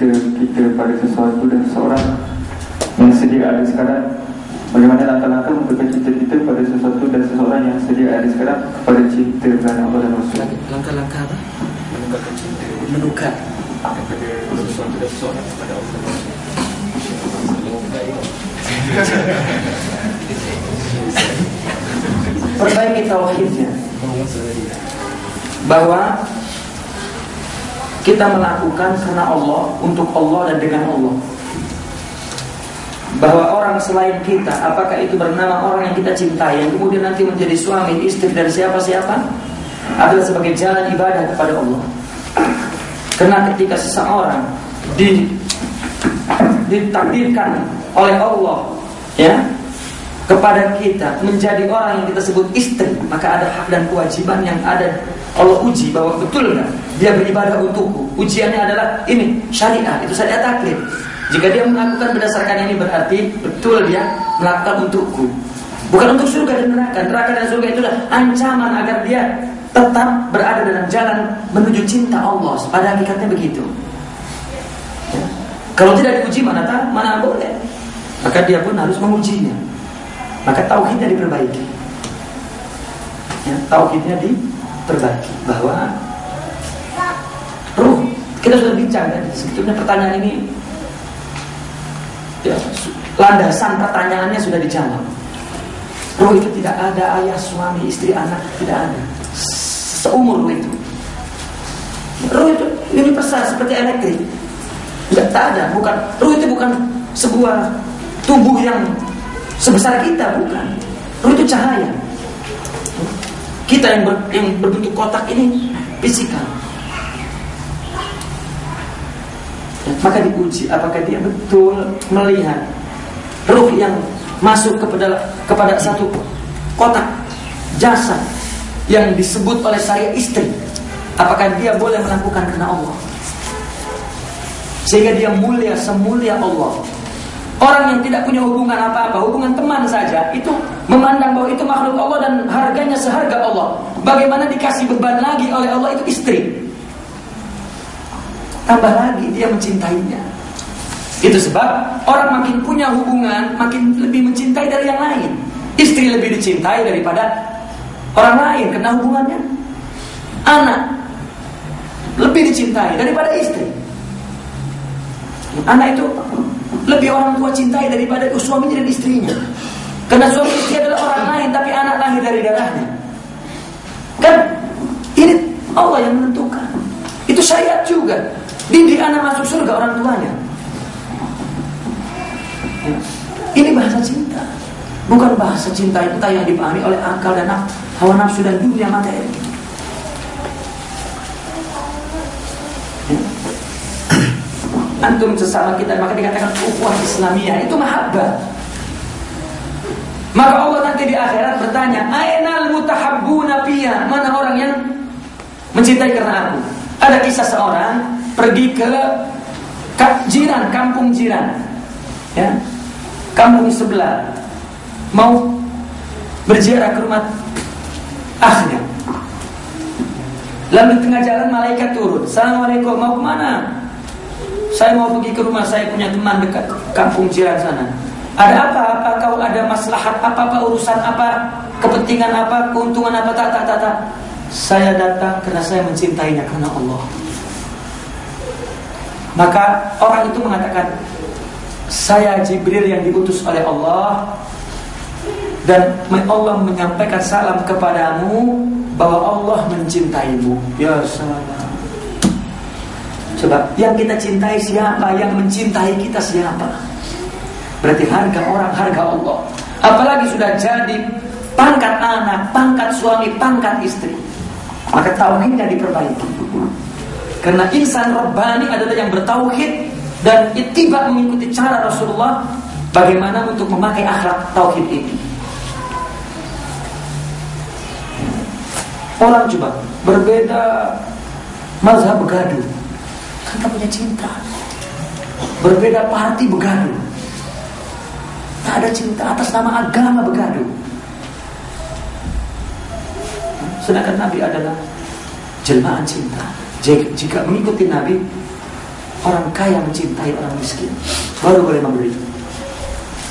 cinta kita pada sesuatu dan seseorang yang sedia ada sekarang? Bagaimana langkah-langkah menukar cinta kita pada sesuatu dan seseorang yang sedia ada sekarang kepada cinta kerana Allah dan Rasul? Langkah-langkah apa? Menukar cinta. Menukar Daripada sesuatu dan seseorang kepada Allah dan Rasul. Perbaiki tauhidnya, bahwa kita melakukan karena Allah, untuk Allah dan dengan Allah. Bahwa orang selain kita, apakah itu bernama orang yang kita cintai, yang kemudian nanti menjadi suami, istri dari siapa-siapa, adalah sebagai jalan ibadah kepada Allah. Karena ketika seseorang ditakdirkan oleh Allah, ya, kepada kita menjadi orang yang kita sebut istri, maka ada hak dan kewajiban yang ada. Allah uji bahwa betul nggak dia beribadah untukku. Ujiannya adalah ini syariah, itu syariat taklif. Jika dia melakukan berdasarkan ini, berarti betul dia melakukan untukku, bukan untuk surga dan neraka. Neraka dan surga itu adalah ancaman agar dia tetap berada dalam jalan menuju cinta Allah. Pada hakikatnya begitu, ya. Kalau tidak diuji mana boleh, maka dia pun harus mengujinya. Maka tauhidnya diperbaiki, ya, tauhidnya diperbaiki. Bahwa ruh, kita sudah bincang tadi. Sebetulnya pertanyaan ini, ya, landasan pertanyaannya sudah dijawab. Ruh itu tidak ada ayah, suami, istri, anak, tidak ada. Seumur ruh itu. Ruh itu universal seperti elektrik. Tak ada, bukan. Ruh itu bukan sebuah tubuh yang sebesar kita, bukan. Ruh itu cahaya. Kita yang berbentuk kotak ini fisikal. Maka diuji apakah dia betul melihat ruh yang masuk kepada satu kotak jasad yang disebut oleh syariat istri. Apakah dia boleh melakukan karena Allah, sehingga dia mulia semulia Allah. Orang yang tidak punya hubungan apa-apa, hubungan teman saja, itu memandang bahwa itu makhluk Allah dan harganya seharga Allah. Bagaimana dikasih beban lagi oleh Allah itu istri? Tambah lagi dia mencintainya. Itu sebab orang makin punya hubungan, makin lebih mencintai dari yang lain. Istri lebih dicintai daripada orang lain karena hubungannya. Anak lebih dicintai daripada istri. Anak itu lebih orang tua cintai daripada suaminya dan istrinya. Karena suami istri adalah orang lain, tapi anak lahir dari darahnya. Kan ini Allah yang menentukan. Itu syariat juga. Didik anak masuk surga orang tuanya. Ini bahasa cinta, bukan bahasa cinta yang dipahami oleh akal dan hawa nafsu dan dunia materi. Antum sesama kita, maka dikatakan ukhuwah Islamiyah, itu mahabbah. Maka Allah nanti di akhirat bertanya, ainal mutahabbuna fiyya, mana orang yang mencintai karena aku. Ada kisah seorang pergi ke jiran, kampung jiran, ya, kampung sebelah, mau berziarah ke rumah akhnya. Lalu di tengah jalan malaikat turun. Assalamualaikum, mau kemana? Saya mau pergi ke rumah saya punya teman dekat kampung jiran sana. Ada apa? Apa kau ada maslahat apa urusan apa, kepentingan apa, keuntungan apa? Tak. Saya datang karena saya mencintainya karena Allah. Maka orang itu mengatakan, saya Jibril yang diutus oleh Allah, dan Allah menyampaikan salam kepadamu bahwa Allah mencintaimu. Ya salam. Sebab yang kita cintai siapa, yang mencintai kita siapa. Berarti harga orang, harga Allah. Apalagi sudah jadi pangkat anak, pangkat suami, pangkat istri, maka tauhidnya diperbaiki. Karena insan Rabbani adalah yang bertauhid dan ittiba mengikuti cara Rasulullah bagaimana untuk memakai akhlak tauhid ini. Orang coba berbeda mazhab begaduh, kan punya cinta. Berbeda parti begaduh, tak ada cinta atas nama agama begaduh. Sedangkan Nabi adalah jelmaan cinta. Jika mengikuti Nabi, Orang kaya mencintai orang miskin, baru boleh memberi.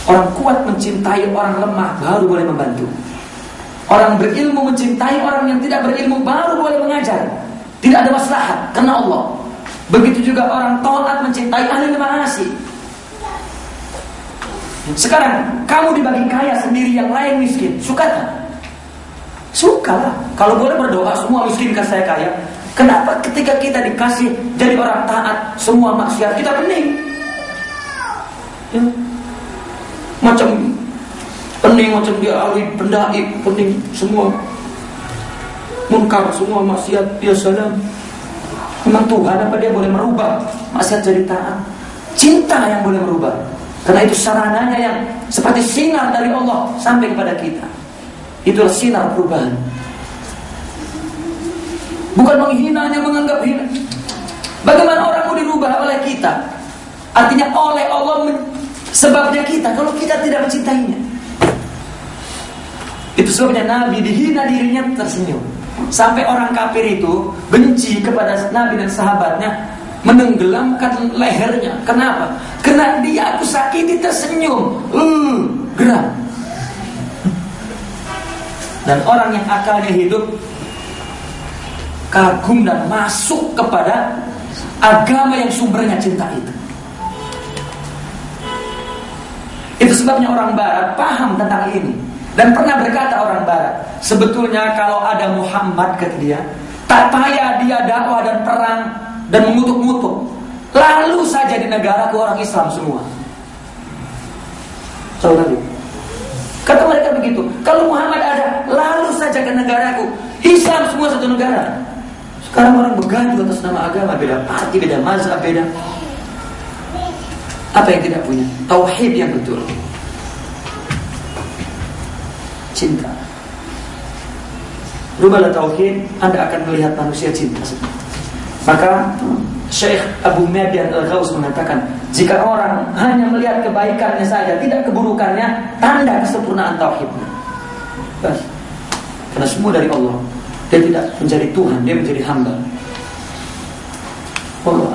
Orang kuat mencintai orang lemah, baru boleh membantu. Orang berilmu mencintai orang yang tidak berilmu, baru boleh mengajar. Tidak ada maslahat, karena Allah. Begitu juga orang taat mencintai ahli ma'asi. Sekarang kamu dibagi kaya sendiri, yang lain miskin, suka tak? Sukalah. Kalau boleh berdoa semua miskin kasih saya kaya. Kenapa ketika kita dikasih jadi orang taat, semua maksiat kita pening? Ya. Macam pening, macam dia ahli pendai, pening semua munkar, semua maksiat, ya salam. Memang Tuhan apa dia boleh merubah maksiat jadi taat? Cinta yang boleh merubah. Karena itu sarananya yang seperti sinar dari Allah sampai kepada kita. Itulah sinar perubahan. Bukan menghinanya, menganggap hina. Bagaimana orang mau dirubah oleh kita? Artinya oleh Allah, sebabnya kita. Kalau kita tidak mencintainya, itu sebabnya Nabi dihina dirinya tersenyum. Sampai orang kafir itu benci kepada Nabi dan sahabatnya, menenggelamkan lehernya. Kenapa? Karena dia aku sakiti tersenyum. Geram. Dan orang yang akalnya hidup kagum dan masuk kepada agama yang sumbernya cinta itu. Itu sebabnya orang Barat paham tentang ini. Dan pernah berkata orang Barat, sebetulnya kalau ada Muhammad, kata dia, tak payah dia dakwah dan perang dan mengutuk-ngutuk, lalu saja di negaraku orang Islam semua. Saudara, kata mereka begitu. Kalau Muhammad ada, lalu saja ke negaraku, Islam semua satu negara. Sekarang orang bergaduh atas nama agama, beda parti, beda mazhab, beda. Apa yang tidak punya? Tauhid yang betul. Cinta. Rubahlah tauhid, Anda akan melihat manusia cinta. Maka Syekh Abu Madian Al-Ghaus mengatakan, jika orang hanya melihat kebaikannya saja, tidak keburukannya, tanda kesempurnaan tauhidnya. Bas. Karena semua dari Allah. Dia tidak menjadi Tuhan, dia menjadi hamba. Allah.